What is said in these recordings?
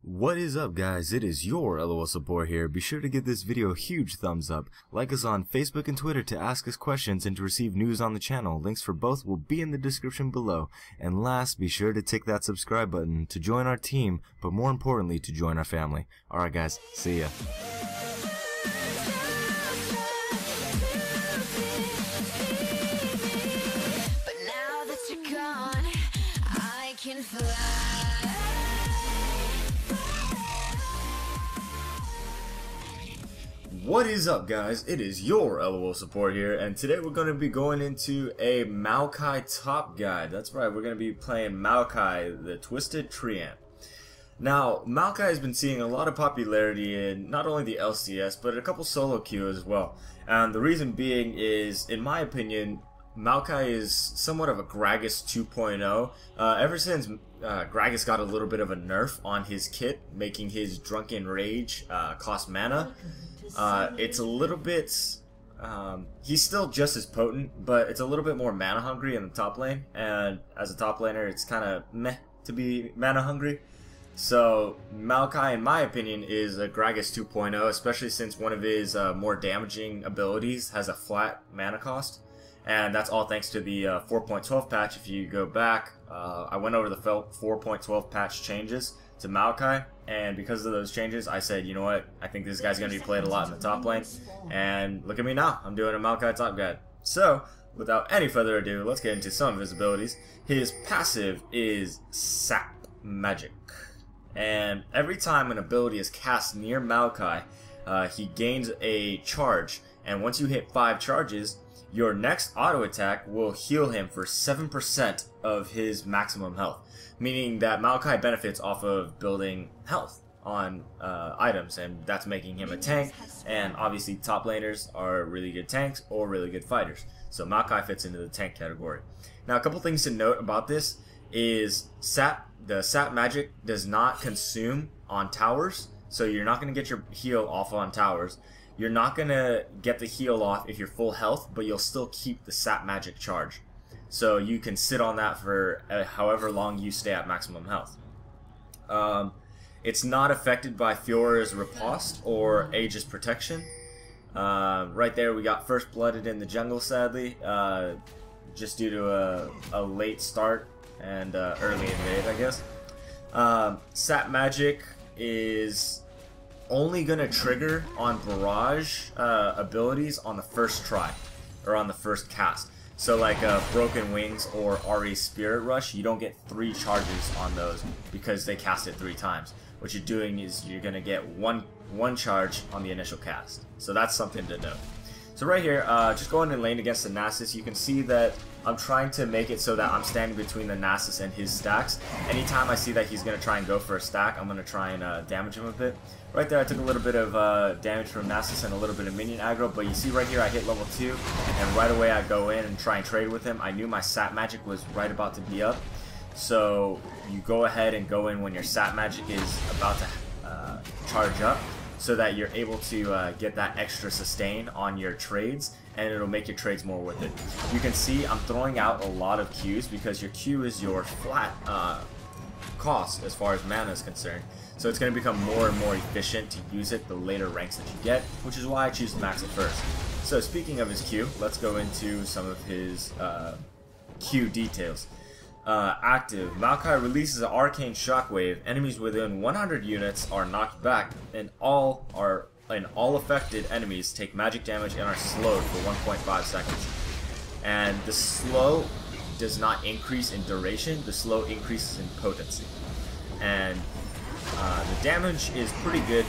What is up, guys? It is your LOL support here. Be sure to give this video a huge thumbs up. Like us on Facebook and Twitter to ask us questions and to receive news on the channel. Links for both will be in the description below. And last, be sure to tick that subscribe button to join our team, but more importantly, to join our family. Alright guys, see ya. But now that you're gone, I can fly. What is up, guys? It is your LOL support here, and today we're going to be going into a Maokai top guide. That's right, we're going to be playing Maokai, the Twisted Treant. Now, Maokai has been seeing a lot of popularity in not only the LCS, but a couple solo queues as well. And the reason being is, in my opinion, Maokai is somewhat of a Gragas 2.0. Ever since Gragas got a little bit of a nerf on his kit, making his Drunken Rage cost mana, it's a little bit, he's still just as potent, but it's a little bit more mana hungry in the top lane, and as a top laner it's kind of meh to be mana hungry. So Maokai, in my opinion, is a Gragas 2.0, especially since one of his more damaging abilities has a flat mana cost, and that's all thanks to the 4.12 patch. If you go back, I went over the 4.12 patch changes to Maokai, and because of those changes I said, you know what, I think this guy's going to be played a lot in the top lane, and look at me now, I'm doing a Maokai top guide. So without any further ado, let's get into some of his abilities. His passive is Sap Magic, and every time an ability is cast near Maokai, he gains a charge, and once you hit 5 charges, your next auto attack will heal him for 7% of his maximum health, meaning that Maokai benefits off of building health on items, and that's making him a tank, and obviously top laners are really good tanks or really good fighters, so Maokai fits into the tank category. Now, a couple things to note about this is the Sap Magic does not consume on towers, so you're not going to get your heal off on towers. You're not going to get the heal off if you're full health, but you'll still keep the Sap Magic charge. So you can sit on that for however long you stay at maximum health. It's not affected by Fiora's Riposte or Aegis Protection. Right there we got First Blooded in the jungle, sadly, just due to a late start and early invade, I guess. Sap Magic is only going to trigger on barrage abilities on the first try, or on the first cast. So like Broken Wings or Ari's Spirit Rush, you don't get 3 charges on those because they cast it 3 times. What you're doing is you're going to get one charge on the initial cast. So that's something to note. So right here, just going in lane against the Nasus, you can see that I'm trying to make it so that I'm standing between the Nasus and his stacks. Anytime I see that he's going to try and go for a stack, I'm going to try and damage him a bit. Right there I took a little bit of damage from Nasus and a little bit of minion aggro, but you see right here I hit level 2, and right away I go in and try and trade with him. I knew my Sap Magic was right about to be up, so you go ahead and go in when your Sap Magic is about to charge up, so that you're able to get that extra sustain on your trades, and it'll make your trades more worth it. You can see I'm throwing out a lot of Qs because your Q is your flat cost as far as mana is concerned. So it's going to become more and more efficient to use it the later ranks that you get, which is why I choose to max it first. So speaking of his Q, let's go into some of his Q details. Active. Maokai releases an Arcane Shockwave. Enemies within 100 units are knocked back, and all affected enemies take magic damage and are slowed for 1.5 seconds. And the slow does not increase in duration, the slow increases in potency. And the damage is pretty good.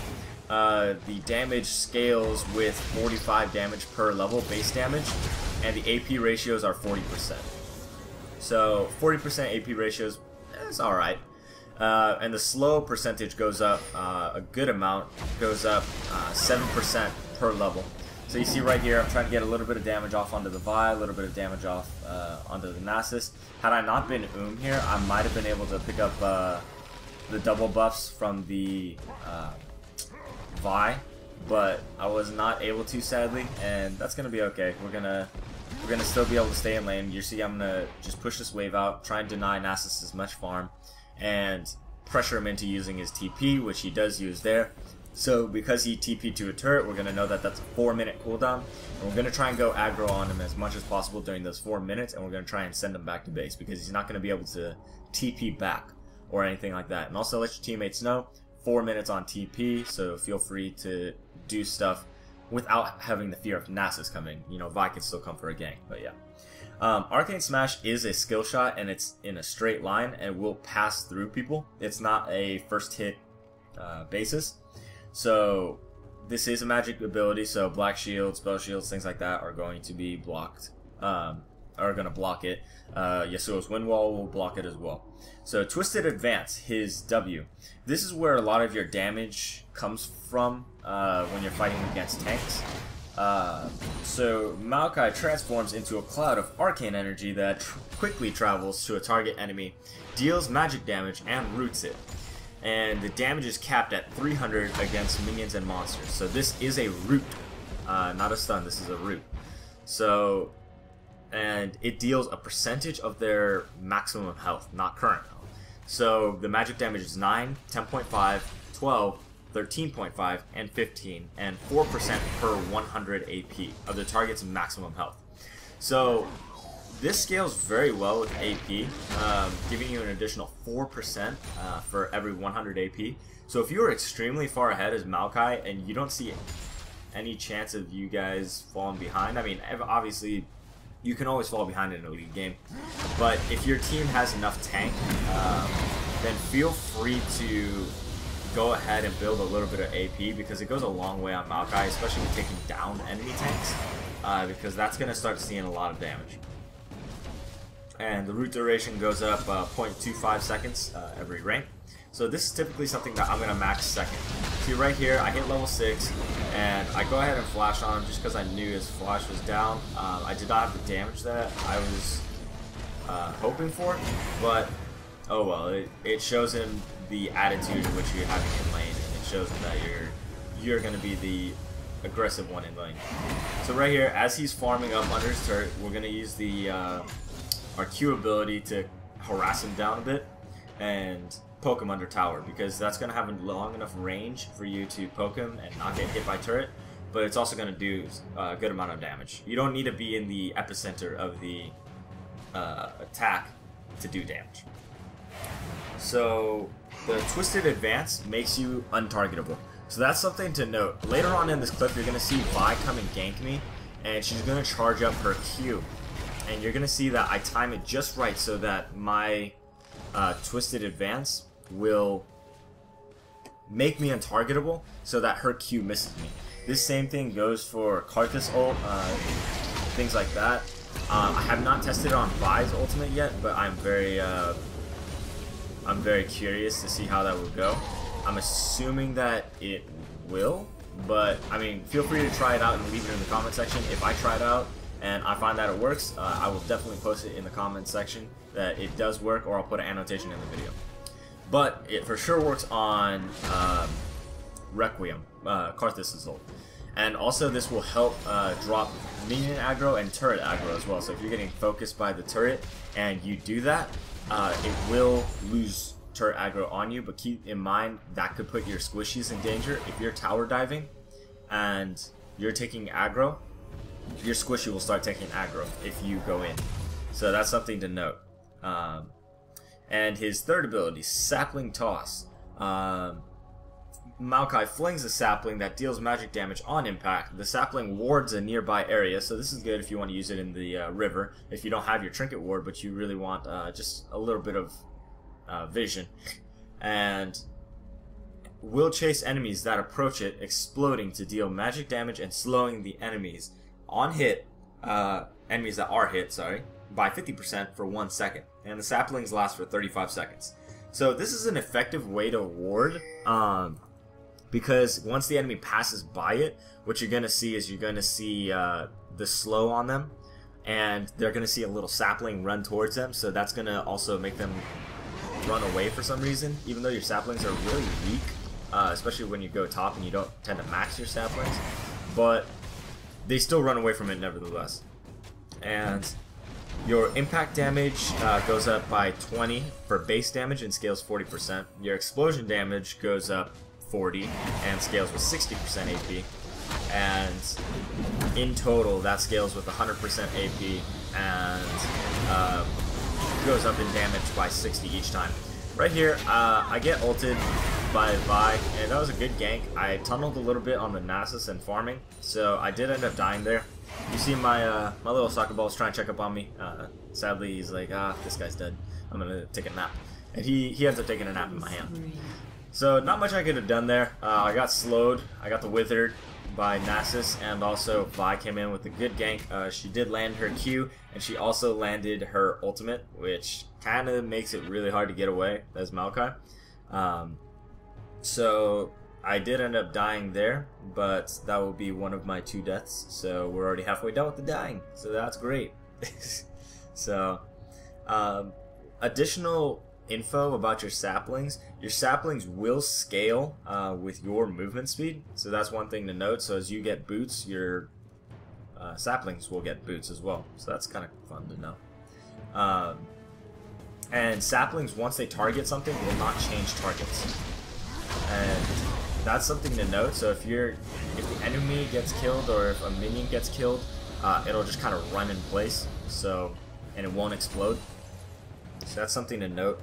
The damage scales with 45 damage per level base damage, and the AP ratios are 40%. So 40% AP ratios is alright. And the slow percentage goes up a good amount, goes up 7% per level. So you see right here, I'm trying to get a little bit of damage off onto the Vi, a little bit of damage off onto the Nasus. Had I not been here, I might have been able to pick up the double buffs from the Vi, but I was not able to, sadly, and that's gonna be okay. We're gonna still be able to stay in lane. You see, I'm gonna just push this wave out, try and deny Nasus as much farm, and pressure him into using his TP, which he does use there. So because he TP'd to a turret, we're going to know that that's a 4-minute cooldown. And we're going to try and go aggro on him as much as possible during those 4 minutes, and we're going to try and send him back to base because he's not going to be able to TP back or anything like that. And also let your teammates know, 4 minutes on TP, so feel free to do stuff without having the fear of Nasus coming. You know, Vi can still come for a gank, but yeah. Arcane Smash is a skill shot, and it's in a straight line and will pass through people. It's not a first hit basis. So this is a magic ability, so black shields, spell shields, things like that are going to be blocked, are going to block it. Yasuo's Wind Wall will block it as well. So Twisted Advance, his W. This is where a lot of your damage comes from when you're fighting against tanks. So Maokai transforms into a cloud of arcane energy that quickly travels to a target enemy, deals magic damage, and roots it. And the damage is capped at 300 against minions and monsters. So this is a root, not a stun, this is a root. So, and it deals a percentage of their maximum health, not current health. So the magic damage is 9, 10.5, 12, 13.5, and 15, and 4% per 100 AP of the target's maximum health. So this scales very well with AP, giving you an additional 4% for every 100 AP. So if you are extremely far ahead as Maokai and you don't see any chance of you guys falling behind, I mean, obviously you can always fall behind in a league game, but if your team has enough tank, then feel free to go ahead and build a little bit of AP, because it goes a long way on Maokai, especially with taking down enemy tanks, because that's going to start seeing a lot of damage. And the root duration goes up 0.25 seconds every rank. So this is typically something that I'm going to max second. See right here, I hit level 6, and I go ahead and flash on him just because I knew his flash was down. I did not have the damage that I was hoping for, but oh well, it shows him the attitude in which you're having in lane, and it shows him that you're going to be the aggressive one in lane. So right here, as he's farming up under his turret, we're going to use the our Q ability to harass him down a bit and poke him under tower, because that's going to have a long enough range for you to poke him and not get hit by turret, but it's also going to do a good amount of damage. You don't need to be in the epicenter of the attack to do damage. So the Twisted Advance makes you untargetable. So that's something to note. Later on in this clip, you're going to see Vi come and gank me, and she's going to charge up her Q. And you're going to see that I time it just right so that my Twisted Advance will make me untargetable so that her Q misses me. This same thing goes for Karthus ult, things like that. I have not tested it on Vi's ultimate yet, but I'm very curious to see how that will go. I'm assuming that it will, but I mean, feel free to try it out and leave it in the comment section. If I try it out and I find that it works, I will definitely post it in the comment section that it does work, or I'll put an annotation in the video. But it for sure works on Requiem, Karthus' ult. And also this will help drop minion aggro and turret aggro as well. So if you're getting focused by the turret and you do that, it will lose turret aggro on you, but keep in mind that could put your squishies in danger. If you're tower diving and you're taking aggro, your squishy will start taking aggro if you go in. So that's something to note. And his third ability, Sapling Toss. Maokai flings a sapling that deals magic damage on impact. The sapling wards a nearby area, so this is good if you want to use it in the river, if you don't have your trinket ward, but you really want just a little bit of vision. And will chase enemies that approach it, exploding to deal magic damage and slowing the enemies on hit, enemies that are hit, sorry, by 50% for 1 second. And the saplings last for 35 seconds. So this is an effective way to ward, because once the enemy passes by it, what you're going to see is you're going to see the slow on them, and they're going to see a little sapling run towards them, so that's going to also make them run away for some reason, even though your saplings are really weak, especially when you go top and you don't tend to max your saplings, but they still run away from it nevertheless. And Your impact damage goes up by 20 for base damage and scales 40%. Your explosion damage goes up 40 and scales with 60% AP. And in total, that scales with 100% AP and goes up in damage by 60 each time. Right here, I get ulted by Vi, and that was a good gank. I tunneled a little bit on the Nasus and farming, so I did end up dying there. You see my my little soccer ball is trying to check up on me. Sadly, he's like, this guy's dead. I'm gonna take a nap. And he ends up taking a nap in my hand. So not much I could have done there. I got slowed. I got the withered by Nasus, and also Vi came in with a good gank. She did land her Q, and she also landed her ultimate, which kind of makes it really hard to get away as Maokai. So I did end up dying there, but that will be one of my 2 deaths. So we're already halfway done with the dying, so that's great. So additional info about your saplings. Your saplings will scale with your movement speed, so that's one thing to note. So as you get boots, your saplings will get boots as well, so that's kind of fun to know. And saplings, once they target something, will not change targets, and that's something to note. So if the enemy gets killed or if a minion gets killed, it'll just kind of run in place, so, and it won't explode. So that's something to note.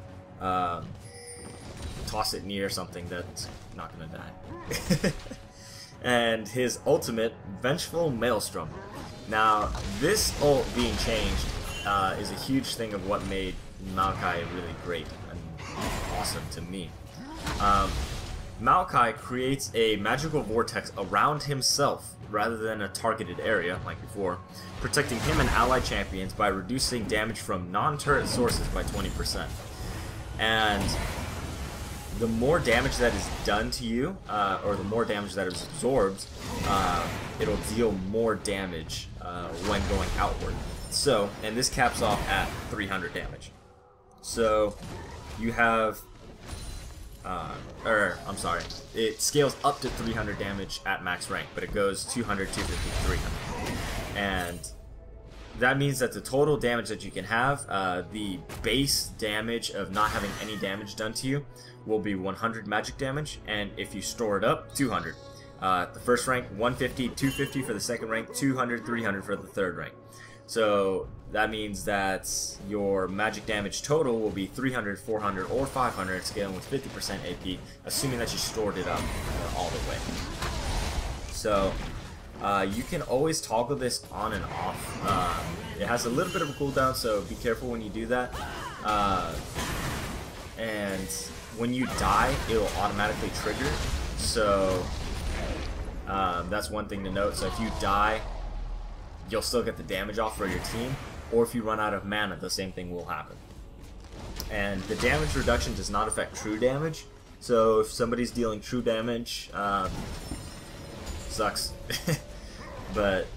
Toss it near something that's not gonna die. And his ultimate, Vengeful Maelstrom. Now, this ult being changed is a huge thing of what made Maokai really great and awesome to me. Maokai creates a magical vortex around himself rather than a targeted area like before, protecting him and allied champions by reducing damage from non-turret sources by 20%. And the more damage that is done to you, or the more damage that is absorbed, it'll deal more damage when going outward. So, and this caps off at 300 damage. So, you have, I'm sorry, it scales up to 300 damage at max rank, but it goes 200, 250, 300. And that means that the total damage that you can have, the base damage of not having any damage done to you, will be 100 magic damage, and if you store it up, 200. The first rank, 150, 250 for the second rank, 200, 300 for the third rank. So that means that your magic damage total will be 300, 400, or 500, scaling with 50% AP, assuming that you stored it up all the way. So you can always toggle this on and off. It has a little bit of a cooldown, so be careful when you do that. And when you die, it'll automatically trigger. So that's one thing to note. So if you die, you'll still get the damage off for your team, or if you run out of mana, the same thing will happen. And the damage reduction does not affect true damage, so if somebody's dealing true damage, sucks. But,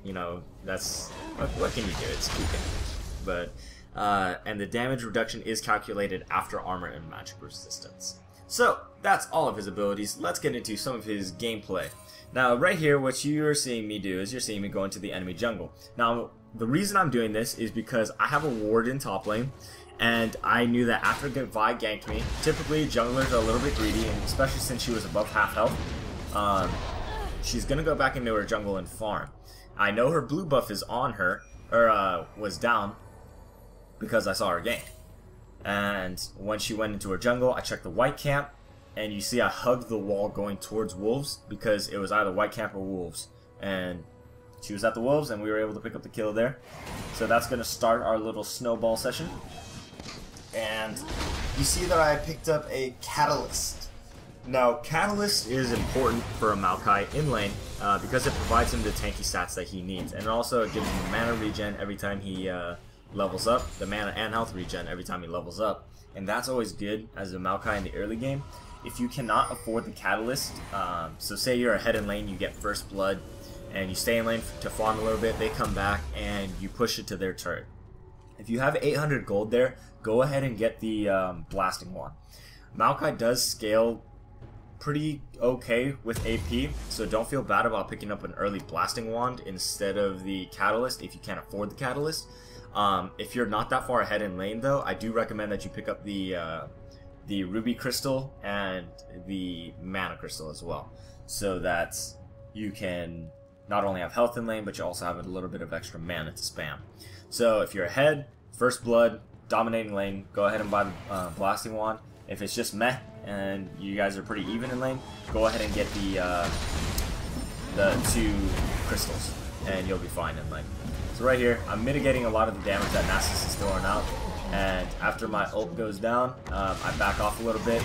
you know, that's, what can you do? It's true damage. But, and the damage reduction is calculated after armor and magic resistance. So, that's all of his abilities. Let's get into some of his gameplay. Now, right here, what you're seeing me do is you're seeing me go into the enemy jungle. Now, the reason I'm doing this is because I have a ward in top lane, and I knew that after Vi ganked me, typically junglers are a little bit greedy, and especially since she was above half health, she's going to go back into her jungle and farm. I know her blue buff is on her, or was down, because I saw her gank. And when she went into her jungle, I checked the white camp, and you see I hugged the wall going towards wolves because it was either white camp or wolves. And she was at the wolves and we were able to pick up the kill there. So that's going to start our little snowball session. And you see that I picked up a Catalyst. Now, Catalyst is important for a Maokai in lane because it provides him the tanky stats that he needs. And also it gives him mana regen every time he levels up, the mana and health regen every time he levels up. And that's always good as a Maokai in the early game. If you cannot afford the Catalyst, so say you're ahead in lane, you get first blood, and you stay in lane to farm a little bit, they come back, and you push it to their turret. If you have 800 gold there, go ahead and get the Blasting Wand. Maokai does scale pretty okay with AP, so don't feel bad about picking up an early Blasting Wand instead of the Catalyst if you can't afford the Catalyst. If you're not that far ahead in lane though, I do recommend that you pick up the ruby crystal and the mana crystal as well, so that you can not only have health in lane, but you also have a little bit of extra mana to spam. So if you're ahead, first blood, dominating lane, go ahead and buy the blasting wand. If it's just meh and you guys are pretty even in lane, go ahead and get the 2 crystals and you'll be fine in lane. So right here, I'm mitigating a lot of the damage that Nasus is throwing out, and after my ult goes down, I back off a little bit,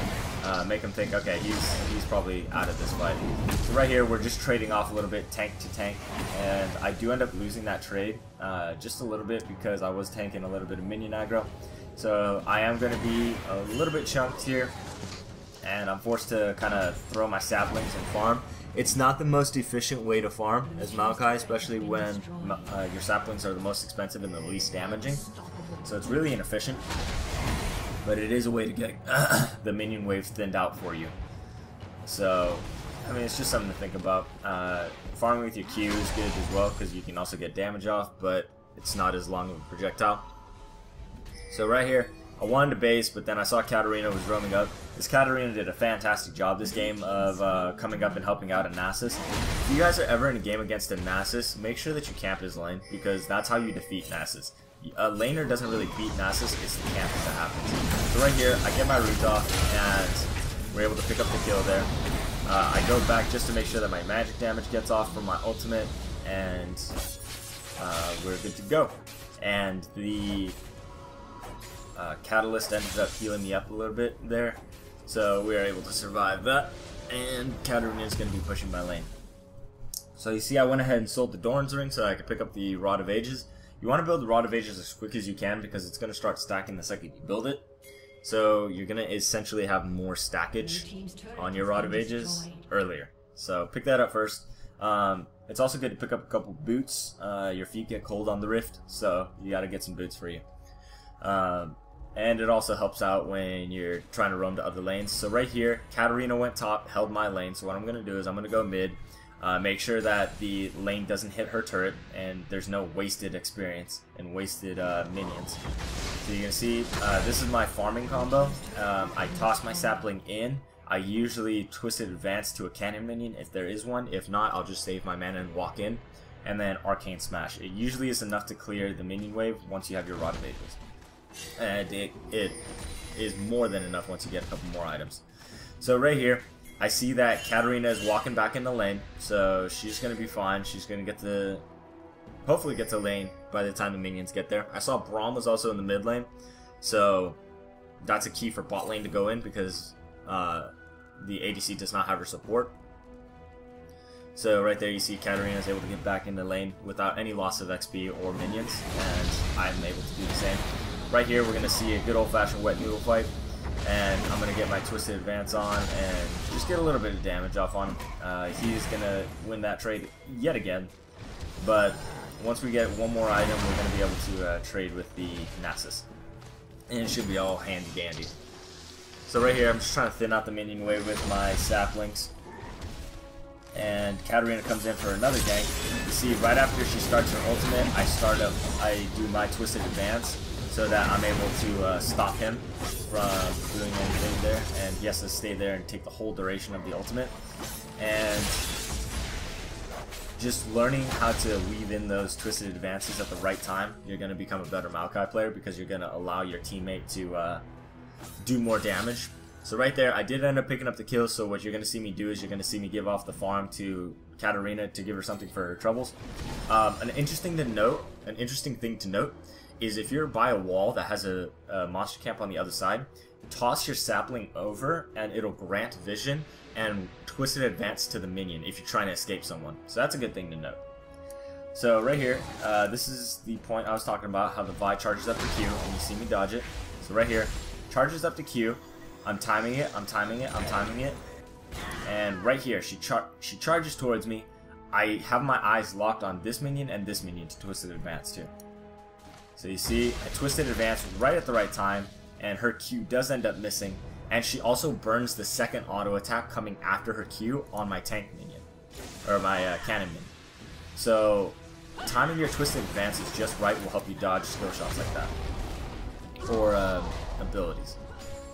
make him think, okay, he's probably out of this fight. So right here, we're just trading off a little bit, tank to tank, and I do end up losing that trade just a little bit because I was tanking a little bit of minion aggro. So I am going to be a little bit chunked here, and I'm forced to kind of throw my saplings and farm. It's not the most efficient way to farm as Maokai, especially when your saplings are the most expensive and the least damaging. So it's really inefficient, but it is a way to get the minion wave thinned out for you. So, I mean, it's just something to think about. Farming with your Q is good as well because you can also get damage off, but it's not as long of a projectile. So right here, I wanted to base, but then I saw Katarina was roaming up. This Katarina did a fantastic job this game of coming up and helping out a Nasus. If you guys are ever in a game against a Nasus, make sure that you camp his lane, because that's how you defeat Nasus. A laner doesn't really beat Nasus, it's the camping that happens. So right here, I get my root off, and we're able to pick up the kill there. I go back just to make sure that my magic damage gets off from my ultimate, and we're good to go. And the Catalyst ended up healing me up a little bit there, so we are able to survive that, and Katarina is going to be pushing my lane. So you see I went ahead and sold the Doran's Ring so I could pick up the Rod of Ages. You want to build the Rod of Ages as quick as you can because it's going to start stacking the second you build it. So you're going to essentially have more stackage on your Rod of Ages earlier. So pick that up first. It's also good to pick up a couple boots. Your feet get cold on the Rift, so you got to get some boots for you. And it also helps out when you're trying to roam to other lanes. So right here, Katarina went top, held my lane. So what I'm going to do is I'm going to go mid, make sure that the lane doesn't hit her turret, and there's no wasted experience and wasted minions. So you can see this is my farming combo. I toss my sapling in. I usually Twisted Advance to a cannon minion if there is one. If not, I'll just save my mana and walk in. And then Arcane Smash. It usually is enough to clear the minion wave once you have your Rod of Ages. And it is more than enough once you get a couple more items. So right here, I see that Katarina is walking back in the lane, so she's going to be fine. She's going to get to, hopefully get to lane by the time the minions get there. I saw Braum was also in the mid lane, so that's a key for bot lane to go in because the ADC does not have her support. So right there you see Katarina is able to get back in the lane without any loss of XP or minions, and I'm able to do the same. Right here we're going to see a good old-fashioned wet noodle fight, and I'm going to get my Twisted Advance on and just get a little bit of damage off on him. He's going to win that trade yet again, but once we get one more item we're going to be able to trade with the Nasus, and it should be all handy-dandy. So right here I'm just trying to thin out the minion wave with my saplings. And Katarina comes in for another gank. You see, right after she starts her ultimate, I do my Twisted Advance so that I'm able to stop him from doing anything there, and he has to stay there and take the whole duration of the ultimate. And just learning how to weave in those Twisted Advances at the right time, you're going to become a better Maokai player because you're going to allow your teammate to do more damage. So right there, I did end up picking up the kill, so what you're going to see me do is you're going to see me give off the farm to Katarina to give her something for her troubles. An interesting thing to note is if you're by a wall that has a monster camp on the other side, toss your sapling over and it'll grant vision and Twisted Advance to the minion if you're trying to escape someone. So that's a good thing to note. So right here, this is the point I was talking about, how the Vi charges up to Q, and you see me dodge it. So right here, charges up to Q. I'm timing it, I'm timing it, I'm timing it, and right here, she charges towards me. I have my eyes locked on this minion and this minion to Twisted Advance too. So you see, I Twisted Advance right at the right time, and her Q does end up missing, and she also burns the second auto attack coming after her Q on my tank minion, or my cannon minion. So timing your twisted advances just right will help you dodge skill shots like that, or abilities.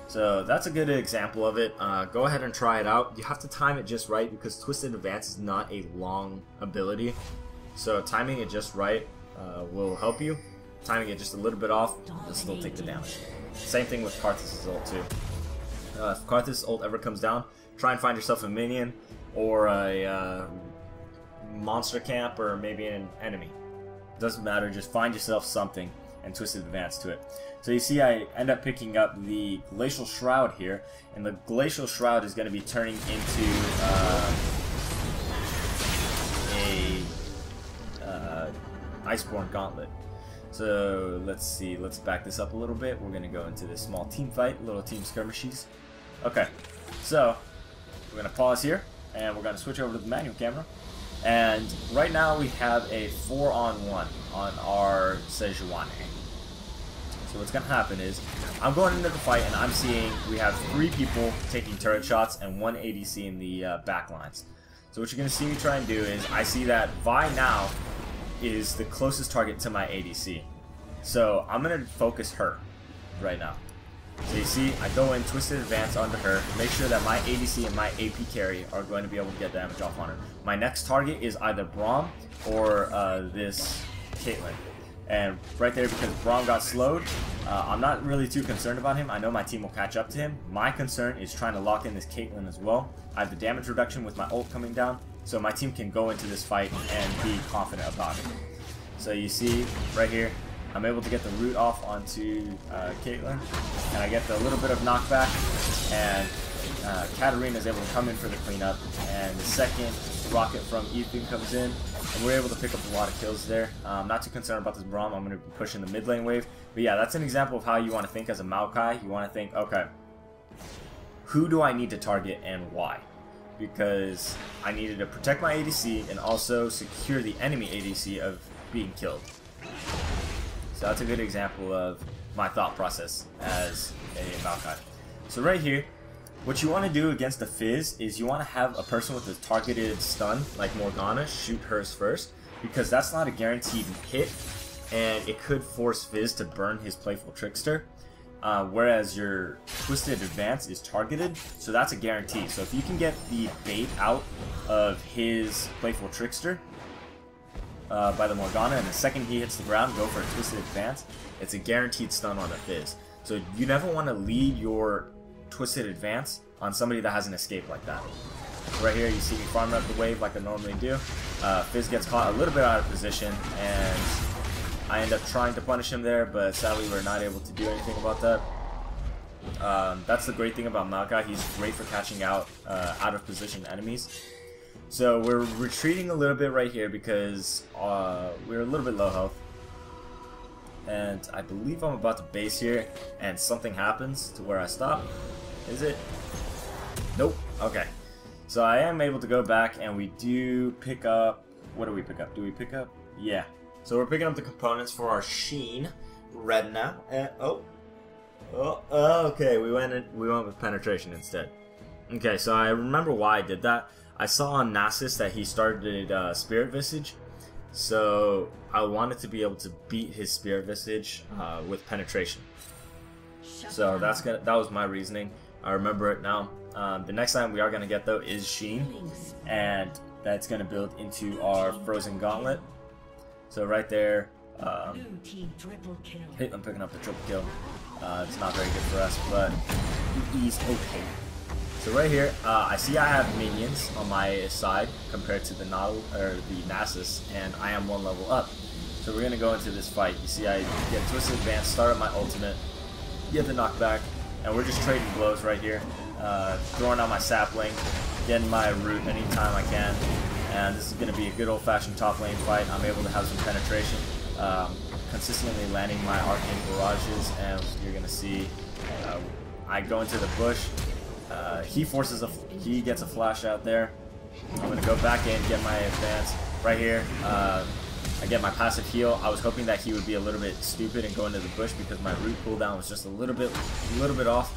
So that's a good example of it. Go ahead and try it out. You have to time it just right because twisted advance is not a long ability. So timing it just right will help you. Timing it just a little bit off, you'll still take the damage. Same thing with Karthus' ult too. If Karthus' ult ever comes down, try and find yourself a minion or a monster camp or maybe an enemy. Doesn't matter, just find yourself something and twisted advance to it. So you see I end up picking up the Glacial Shroud here, and the Glacial Shroud is going to be turning into a Iceborne Gauntlet. So let's see, let's back this up a little bit. We're going to go into this small team fight, little team skirmishes. Okay, so we're going to pause here, and we're going to switch over to the manual camera. And right now we have a 4-on-1 on our Sejuani. So what's going to happen is, I'm going into the fight and I'm seeing we have 3 people taking turret shots and 1 ADC in the back lines. So what you're going to see me try and do is, I see that Vi now is the closest target to my ADC. So I'm going to focus her right now. So you see, I go in, twisted advance onto her, make sure that my ADC and my AP carry are going to be able to get damage off on her. My next target is either Braum or this Caitlyn. And right there, because Braum got slowed, I'm not really too concerned about him. I know my team will catch up to him. My concern is trying to lock in this Caitlyn as well. I have the damage reduction with my ult coming down, so my team can go into this fight and be confident about it. So you see, right here, I'm able to get the root off onto Caitlyn, and I get the little bit of knockback, and Katarina is able to come in for the cleanup, and the second rocket from Ethan comes in, and we're able to pick up a lot of kills there. I'm not too concerned about this Braum. I'm going to be pushing the mid lane wave. But yeah, that's an example of how you want to think as a Maokai. You want to think, okay, who do I need to target and why? Because I needed to protect my ADC and also secure the enemy ADC of being killed. So that's a good example of my thought process as a Maokai. So right here, what you want to do against the Fizz is you want to have a person with a targeted stun, like Morgana, shoot hers first, because that's not a guaranteed hit, and it could force Fizz to burn his Playful Trickster, whereas your Twisted Advance is targeted, so that's a guarantee. So if you can get the bait out of his Playful Trickster by the Morgana, and the second he hits the ground, go for a Twisted Advance, it's a guaranteed stun on the Fizz. So you never want to lead your Twisted Advance on somebody that has an escape like that. Right here, you see me farming up the wave like I normally do. Fizz gets caught a little bit out of position, and I end up trying to punish him there, but sadly we're not able to do anything about that. That's the great thing about Maokai. He's great for catching out of position enemies. So we're retreating a little bit right here because we're a little bit low health. And I believe I'm about to base here, and something happens to where I stop. Is it? Nope. Okay. So I am able to go back, and we do pick up... What do we pick up? Do we pick up? Yeah. So we're picking up the components for our Sheen red now. Okay. We went with penetration instead. Okay, so I remember why I did that. I saw on Nasus that he started Spirit Visage. So I wanted to be able to beat his Spirit Visage with penetration. So that was my reasoning. I remember it now. The next time we are going to get though is Sheen, and that's going to build into our Frozen Gauntlet. So right there, I'm picking up the triple kill. It's not very good for us, but he's okay. So right here, I see I have minions on my side compared to the Nasus, and I am 1 level up. So we're gonna go into this fight. You see, I get Twisted Advance, start up my ultimate, get the knockback, and we're just trading blows right here. Throwing out my Sapling, getting my root anytime I can, and this is gonna be a good old-fashioned top lane fight. I'm able to have some penetration, consistently landing my Arcane barrages, and you're gonna see I go into the bush. He gets a flash out there. I'm gonna go back in, get my advance right here. I get my passive heal. I was hoping that he would be a little bit stupid and go into the bush because my root cooldown was just a little bit off.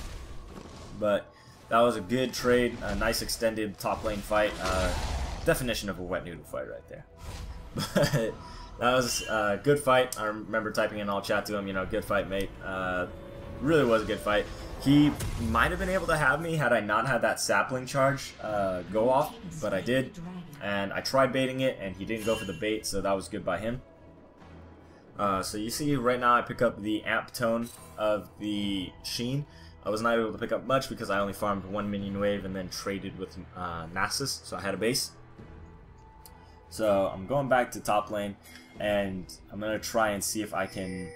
But that was a good trade, a nice extended top lane fight. Definition of a wet noodle fight right there. But That was a good fight. I remember typing in all chat to him, you know, good fight, mate. Really was a good fight. He might have been able to have me had I not had that sapling charge go off, but I did. And I tried baiting it, and he didn't go for the bait, so that was good by him. So you see right now I pick up the amp tone of the Sheen. I was not able to pick up much because I only farmed one minion wave and then traded with Nasus, so I had a base. So I'm going back to top lane, and I'm going to try and see if I can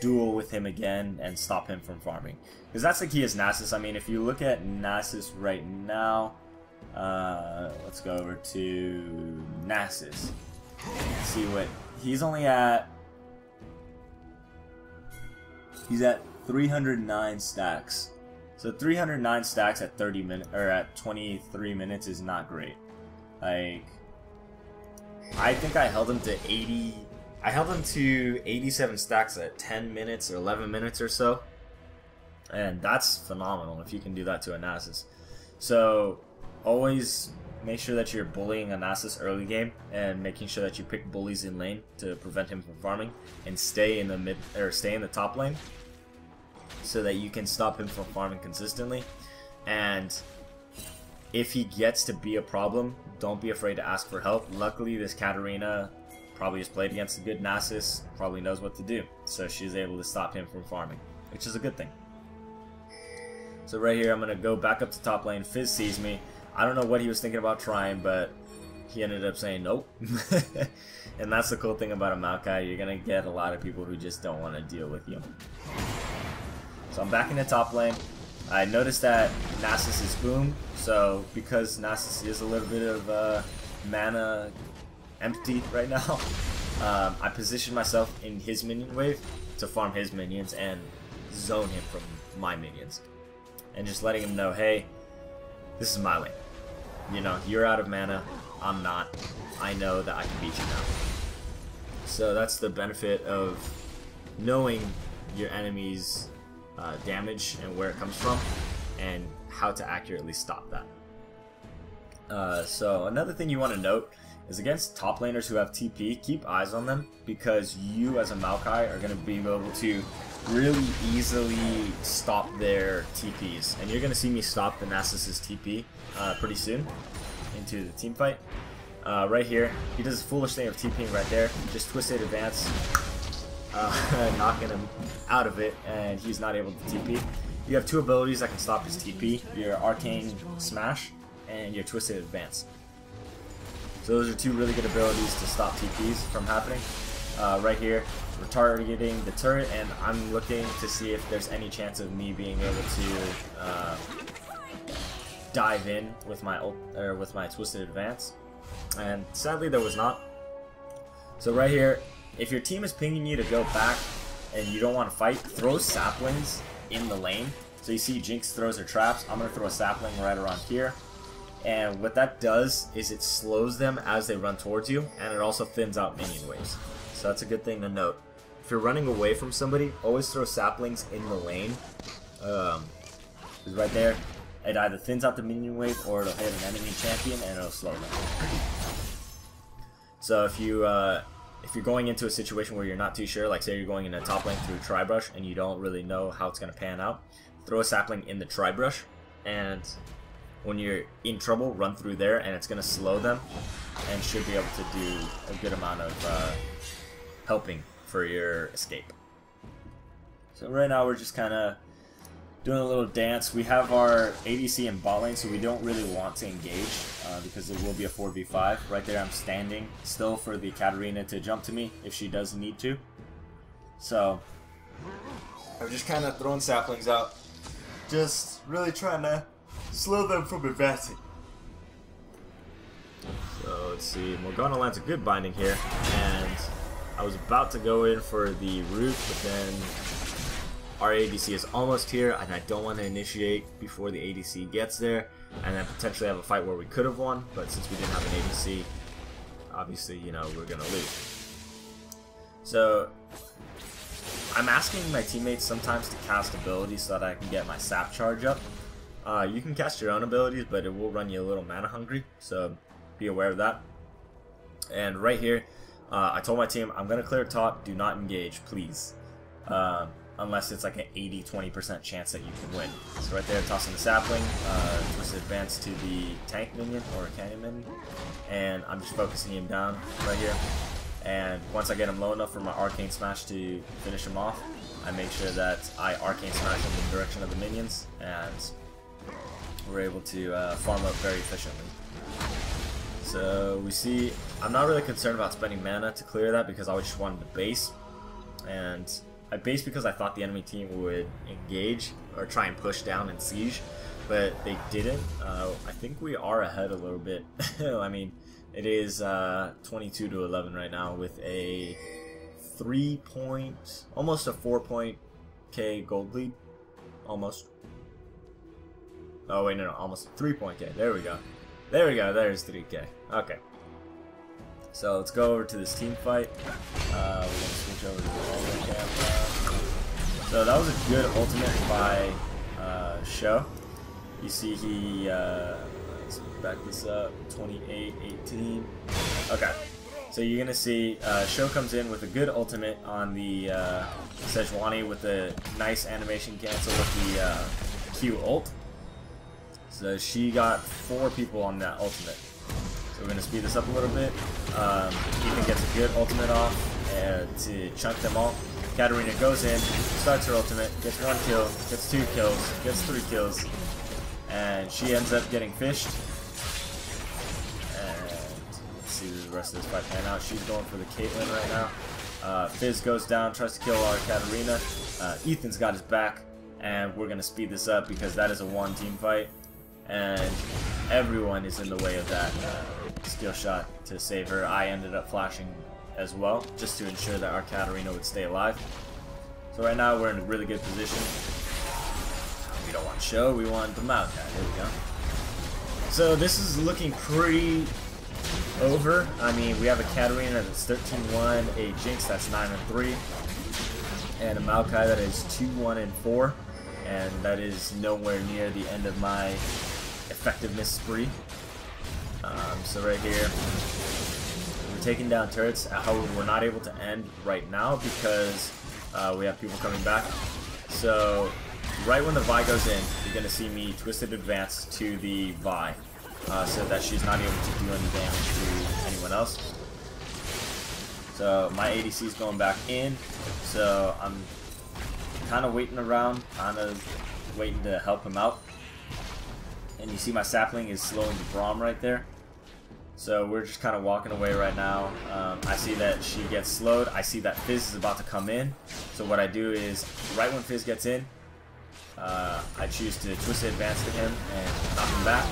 duel with him again and stop him from farming. Because that's the key is Nasus. I mean, if you look at Nasus right now, let's go over to Nasus. See what he's only at. He's at 309 stacks. So 309 stacks at 30 minutes or at 23 minutes is not great. Like, I think I held him to 80. I held him to 87 stacks at 10 minutes or 11 minutes or so. And that's phenomenal if you can do that to a Nasus. So always make sure that you're bullying a Nasus early game and making sure that you pick bullies in lane to prevent him from farming and stay in the mid or stay in the top lane so that you can stop him from farming consistently. And if he gets to be a problem, don't be afraid to ask for help. Luckily, this Katarina probably has played against a good Nasus, probably knows what to do, so she's able to stop him from farming, which is a good thing. So right here, I'm going to go back up to top lane. Fizz sees me. I don't know what he was thinking about trying, but he ended up saying nope. And that's the cool thing about a Maokai. You're going to get a lot of people who just don't want to deal with you. So I'm back in the top lane. I noticed that Nasus is boom, so because Nasus is a little bit of mana empty right now, I positioned myself in his minion wave to farm his minions and zone him from my minions. And just letting him know, hey, this is my lane. You know, you're out of mana, I'm not. I know that I can beat you now. So that's the benefit of knowing your enemy's damage and where it comes from and how to accurately stop that. So another thing you want to note is against top laners who have TP, keep eyes on them because you as a Maokai are going to be able to really easily stop their TPs. And you're going to see me stop the Nasus's TP pretty soon into the team fight. Right here, he does a foolish thing of TPing right there, just twisted advance, knocking him out of it, and he's not able to TP. You have two abilities that can stop his TP, your Arcane Smash and your Twisted Advance. So those are two really good abilities to stop TPs from happening. Right here, we're targeting the turret, and I'm looking to see if there's any chance of me being able to dive in with my with my Twisted Advance, and sadly there was not. So right here, if your team is pinging you to go back and you don't want to fight, throw saplings in the lane. So you see Jinx throws her traps, I'm going to throw a sapling right around here. And what that does is it slows them as they run towards you, and it also thins out minion waves. So that's a good thing to note. If you're running away from somebody, always throw saplings in the lane. Because right there, it either thins out the minion wave or it'll hit an enemy champion and it'll slow them. So if you're going into a situation where you're not too sure, like say you're going in a top lane through Tri-Brush and you don't really know how it's going to pan out, throw a sapling in the Tri-Brush, and when you're in trouble, run through there and it's going to slow them and should be able to do a good amount of helping for your escape. So right now we're just kind of doing a little dance. We have our ADC in bot lane, so we don't really want to engage because it will be a 4v5. Right there I'm standing still for the Katarina to jump to me if she does need to. So I'm just kind of throwing saplings out, just really trying to slow them from advancing. So let's see, Morgana lands a good binding here, and I was about to go in for the root, but then our ADC is almost here, and I don't want to initiate before the ADC gets there, and then potentially have a fight where we could have won, but since we didn't have an ADC, obviously, you know, we're going to lose. So I'm asking my teammates sometimes to cast abilities so that I can get my sap charge up. You can cast your own abilities, but it will run you a little mana hungry, so be aware of that. And right here, I told my team, I'm going to clear top, do not engage, please. Unless it's like an 80-20% chance that you can win. So right there, tossing the sapling, twist advance to the tank minion or cannon minion, and I'm just focusing him down right here. And once I get him low enough for my arcane smash to finish him off, I make sure that I arcane smash in the direction of the minions, and we're able to farm up very efficiently. So we see, I'm not really concerned about spending mana to clear that because I just wanted to base, and I based because I thought the enemy team would engage or try and push down and siege, but they didn't. I think we are ahead a little bit. I mean, it is 22-11 right now with a 3 almost a 4 gold lead, almost. Oh wait, no, almost 3 K. There we go. There we go. There's 3K. Okay. So let's go over to this team fight. We're gonna switch over to the other camera. So that was a good ultimate by Show. You see he let's back this up. 28-18. Okay. So you're gonna see Show comes in with a good ultimate on the Sejuani with a nice animation cancel with the Q ult. So she got 4 people on that ultimate. So we're going to speed this up a little bit. Ethan gets a good ultimate off to chunk them all. Katarina goes in, starts her ultimate, gets 1 kill, gets 2 kills, gets 3 kills, and she ends up getting fished. And let's see the rest of this fight pan out. She's going for the Caitlyn right now. Fizz goes down, tries to kill our Katarina. Ethan's got his back, and we're going to speed this up because that is a 1-team fight. And everyone is in the way of that skill shot to save her. I ended up flashing as well, just to ensure that our Katarina would stay alive. So right now we're in a really good position. We don't want Show, we want the Maokai. There we go. So this is looking pretty over. I mean, we have a Katarina that's 13-1, a Jinx that's 9-3, and a Maokai that is 2-1-4, and that is nowhere near the end of my effectiveness spree. So right here, we're taking down turrets. However, we're not able to end right now because we have people coming back. So right when the Vi goes in, you're going to see me twisted advance to the Vi so that she's not able to do any damage to anyone else. So my ADC is going back in, so I'm kind of waiting around, kind of waiting to help him out. And you see my sapling is slowing the Braum right there. So we're just kind of walking away right now. I see that she gets slowed. I see that Fizz is about to come in. So what I do is, right when Fizz gets in, I choose to twist advance to him and knock him back.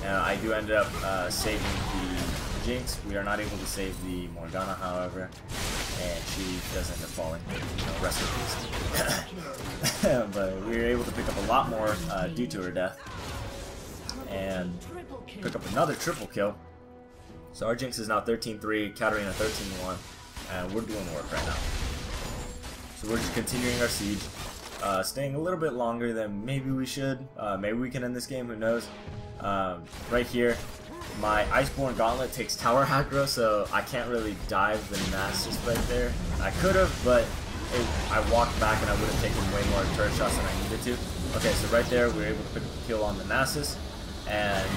And I do end up saving the Jinx. We are not able to save the Morgana, however. And she does end up falling. You know, rest in peace. But we were able to pick up a lot more due to her death. And pick up another triple kill. So our Jinx is now 13-3, Katarina 13-1, and we're doing work right now. So we're just continuing our siege, staying a little bit longer than maybe we should. Maybe we can end this game, who knows. Right here, my Iceborne Gauntlet takes tower aggro, so I can't really dive the Nasus right there. I could have, but I walked back and I would have taken way more turret shots than I needed to. Okay, so right there, we were able to pick a kill on the Nasus. And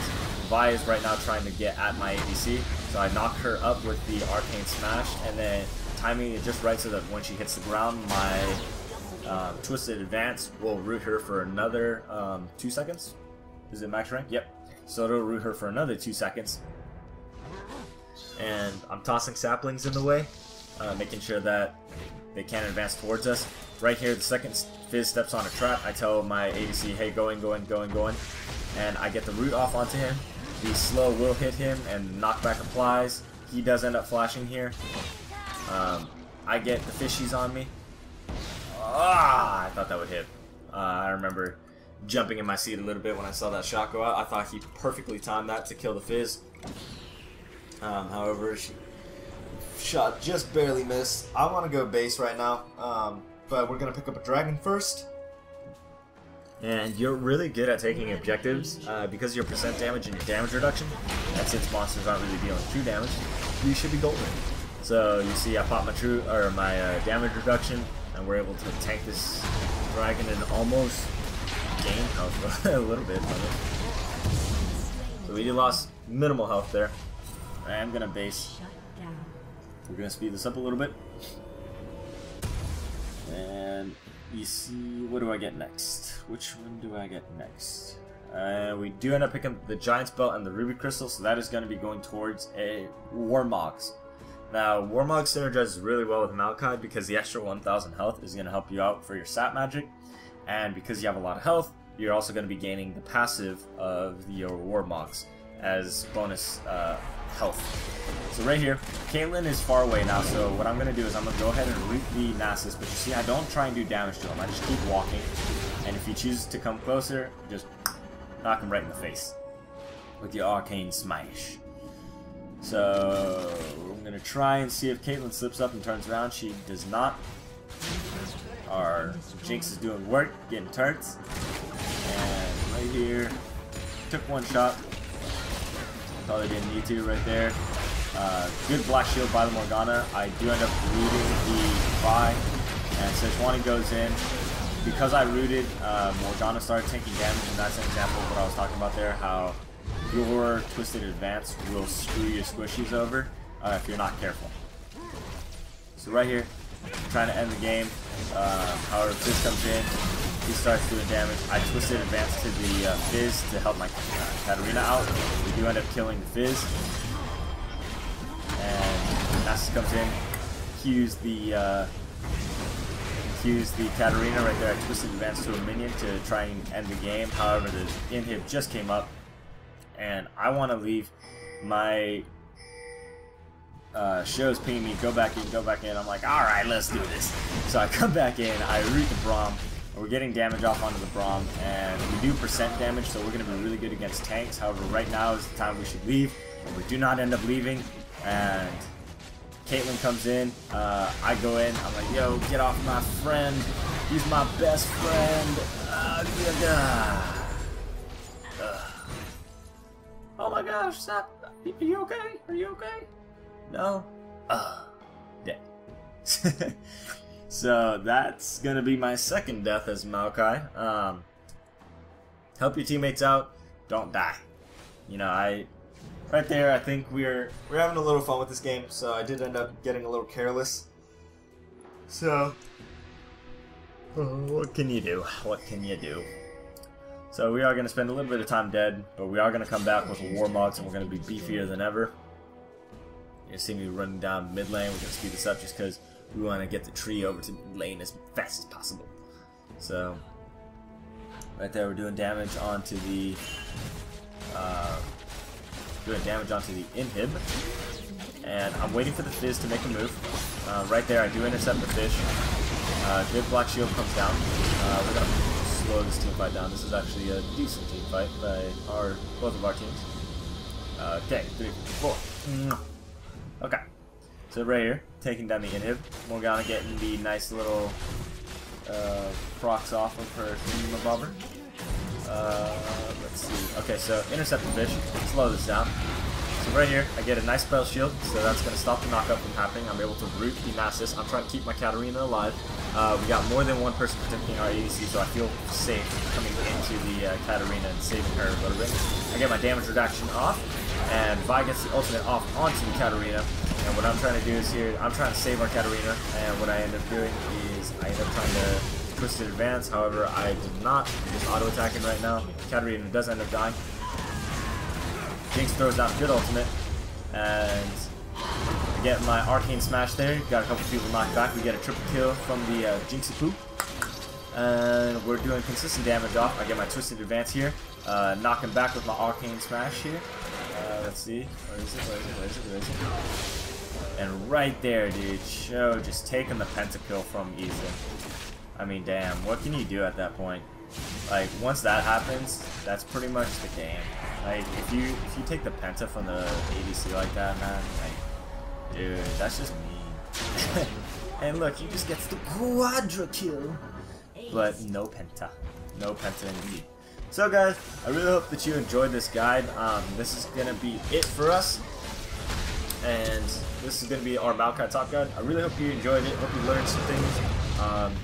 Vi is right now trying to get at my ADC, so I knock her up with the Arcane Smash, and then timing it just right so that when she hits the ground, my Twisted Advance will root her for another 2 seconds. Is it max rank? Yep. So it'll root her for another 2 seconds. And I'm tossing saplings in the way, making sure that they can't advance towards us. Right here, the second Fizz steps on a trap, I tell my ADC, hey, go in, go in, go in, go in. And I get the root off onto him. The slow will hit him and knockback applies. He does end up flashing here. I get the fishies on me. I thought that would hit. I remember jumping in my seat a little bit when I saw that shot go out. I thought he perfectly timed that to kill the Fizz. However, shot just barely missed. I want to go base right now, but we're going to pick up a dragon first. And you're really good at taking objectives because of your percent damage and your damage reduction. And since monsters aren't really dealing true damage, you should be golden. So you see I pop my damage reduction, and we're able to tank this dragon and almost gain health a little bit from it. So we lost minimal health there. I am gonna base. We're gonna speed this up a little bit. And you see, what do I get next? Which one do I get next? We do end up picking the Giant's Belt and the Ruby Crystal, so that is going to be going towards a Warmogs. Now, Warmog synergizes really well with Maokai because the extra 1000 health is going to help you out for your sap magic, and because you have a lot of health, you're also going to be gaining the passive of your Warmogs as bonus health. So right here, Caitlyn is far away now, so what I'm going to do is I'm going to go ahead and root the Nasus, but you see I don't try and do damage to him, I just keep walking, and if he chooses to come closer, just knock him right in the face with the Arcane Smash. So I'm going to try and see if Caitlyn slips up and turns around. She does not. Our Jinx is doing work, getting turrets, and right here, took one shot. Probably didn't need to right there. Good black shield by the Morgana. I do end up rooting the Vi, and Sejuani goes in. Because I rooted, Morgana started taking damage, and that's an example of what I was talking about there, how your Twisted Advance will screw your squishies over if you're not careful. So right here, trying to end the game. However, Fizz comes in, he starts doing damage. I Twisted Advance to the Fizz to help my Katarina out. We do end up killing the Fizz. And Nasus comes in, cues the Katarina right there. I Twisted Advance to a minion to try and end the game. However, the inhib just came up, and I want to leave. My show's pinging me, go back in, go back in. I'm like, alright, let's do this. So I come back in, I root the Braum, and we're getting damage off onto the Braum, and we do percent damage, so we're going to be really good against tanks. However, right now is the time we should leave, and we do not end up leaving, and Caitlyn comes in, I go in, I'm like, yo, get off my friend, he's my best friend. Oh my gosh, stop, are you okay? Are you okay? No? Dead. So that's gonna be my second death as Maokai. Help your teammates out, don't die. You know, right there, I think we're having a little fun with this game, so I did end up getting a little careless. So, what can you do? What can you do? So we are going to spend a little bit of time dead, but we are going to come back with Warmogs, and we're going to be beefier than ever. You see me running down mid lane. We're going to speed this up just because we want to get the tree over to mid lane as fast as possible. So, right there, we're doing damage onto the inhib, and I'm waiting for the Fizz to make a move. Right there, I do intercept the fish. Good black shield comes down. We're gonna slow this team fight down. This is actually a decent team fight by both of our teams. Okay, 3, 4. Okay, so right here, taking down the inhib. Morgana getting the nice little procs off of her thingamabobber. Let's see. Okay, so intercept the fish, slow this down. So right here, I get a nice spell shield, so that's going to stop the knockup from happening. I'm able to root the Nasus. I'm trying to keep my Katarina alive. We got more than one person protecting our ADC, so I feel safe coming into the Katarina and saving her a little bit. I get my damage reduction off, and Vi gets the ultimate off onto the Katarina. And what I'm trying to do is here, I'm trying to save our Katarina, and what I end up doing is I end up trying to Twisted Advance. However, I did not. I'm just auto-attacking right now. Katarina does end up dying. Jinx throws down a good ultimate, and I get my Arcane Smash there. Got a couple people knocked back. We get a triple kill from the Jinxie Poop, and we're doing consistent damage off. I get my Twisted Advance here, knock him back with my Arcane Smash here. Let's see, where is it? Where is it? Where is it? Where is it? And right there, dude, Show just taking the pentakill from Ethan. I mean, damn, what can you do at that point? Like, once that happens, that's pretty much the game. Like, if you take the penta from the ADC like that, man, like, dude, that's just mean. And look, he just gets the quadra kill, but no penta. No penta indeed. So guys, I really hope that you enjoyed this guide. This is gonna be it for us. and this is going to be our Maokai Top Guide. I really hope you enjoyed it. Hope you learned some things.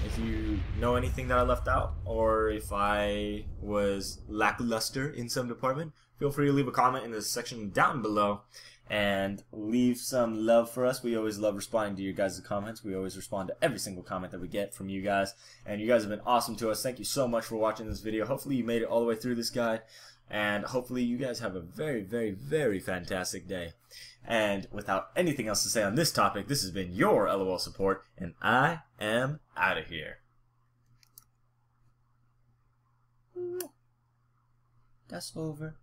If you know anything that I left out, or if I was lackluster in some department, feel free to leave a comment in the section down below and leave some love for us. We always love responding to your guys' comments. We always respond to every single comment that we get from you guys, and you guys have been awesome to us. Thank you so much for watching this video. Hopefully you made it all the way through this guide, and hopefully you guys have a very, very, very fantastic day. And without anything else to say on this topic, this has been your LOL Support, and I am out of here. That's over.